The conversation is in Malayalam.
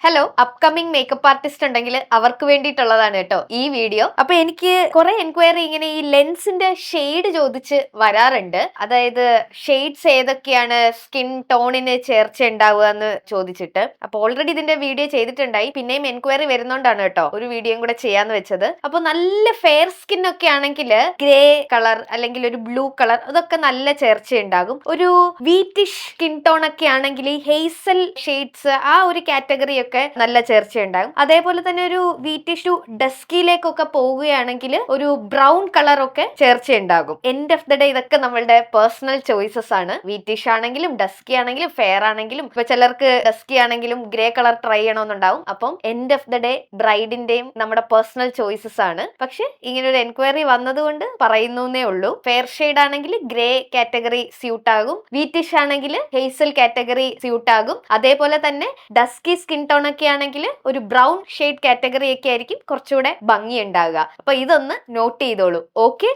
ഹലോ, അപ്കമിങ് മേക്കപ്പ് ആർട്ടിസ്റ്റ് ഉണ്ടെങ്കിൽ അവർക്ക് വേണ്ടിയിട്ടുള്ളതാണ് കേട്ടോ ഈ വീഡിയോ. അപ്പൊ എനിക്ക് കുറെ എൻക്വയറി ഇങ്ങനെ ഈ ലെൻസിന്റെ ഷെയ്ഡ് ചോദിച്ച് വരാറുണ്ട്. അതായത് ഷെയ്ഡ്സ് ഏതൊക്കെയാണ് സ്കിൻ ടോണിന് ചേർച്ച ഉണ്ടാവുക എന്ന് ചോദിച്ചിട്ട്. അപ്പൊ ഓൾറെഡി ഇതിന്റെ വീഡിയോ ചെയ്തിട്ടുണ്ടായി, പിന്നെയും എൻക്വയറി വരുന്നോണ്ടാണ് കേട്ടോ ഒരു വീഡിയോയും കൂടെ ചെയ്യാന്ന് വെച്ചത്. അപ്പൊ നല്ല ഫെയർ സ്കിൻ ഒക്കെ ആണെങ്കിൽ ഗ്രേ കളർ അല്ലെങ്കിൽ ഒരു ബ്ലൂ കളർ അതൊക്കെ നല്ല ചേർച്ച ഉണ്ടാകും. ഒരു വീറ്റിഷ് സ്കിൻ ടോൺ ഒക്കെ ആണെങ്കിൽ ഹെയ്സൽ ഷെയ്ഡ്സ് ആ ഒരു കാറ്റഗറി ഒക്കെ നല്ല ചേർച്ച ഉണ്ടാകും. അതേപോലെ തന്നെ ഒരു വീറ്റിഷ് ടു ഡസ്കിയിലേക്കൊക്കെ പോവുകയാണെങ്കിൽ ഒരു ബ്രൗൺ കളർ ഒക്കെ ചേർച്ച ഉണ്ടാകും. എൻഡ് ഓഫ് ദ ഡേ ഇതൊക്കെ നമ്മളുടെ പേഴ്സണൽ ചോയ്സസ് ആണ്. വീറ്റിഷ് ആണെങ്കിലും ഡസ്കി ആണെങ്കിലും ഫെയർ ആണെങ്കിലും, ഇപ്പൊ ചിലർക്ക് ഡസ്കി ആണെങ്കിലും ഗ്രേ കളർ ട്രൈ ചെയ്യണമെന്നുണ്ടാവും. അപ്പം എൻഡ് ഓഫ് ദ ഡേ ബ്രൈഡിന്റെയും നമ്മുടെ പേഴ്സണൽ ചോയ്സസ് ആണ്. പക്ഷെ ഇങ്ങനെ ഒരു എൻക്വയറി വന്നതുകൊണ്ട് പറയുന്നേ ഉള്ളൂ. ഫെയർ ഷെയ്ഡ് ആണെങ്കിൽ ഗ്രേ കാറ്റഗറി സ്യൂട്ട് ആകും, വീറ്റിഷ് ആണെങ്കിൽ ഹെയ്സൽ കാറ്റഗറി സ്യൂട്ട് ആകും. അതേപോലെ തന്നെ ഡസ്കി സ്കിൻ ടോൺ ഒക്കെ ആണെങ്കിൽ ഒരു ബ്രൗൺ ഷെയ്ഡ് കാറ്റഗറി ഒക്കെ ആയിരിക്കും കുറച്ചുകൂടെ ഭംഗി ഉണ്ടാകുക. അപ്പൊ ഇതൊന്ന് നോട്ട് ചെയ്തോളൂ. ഓക്കെ.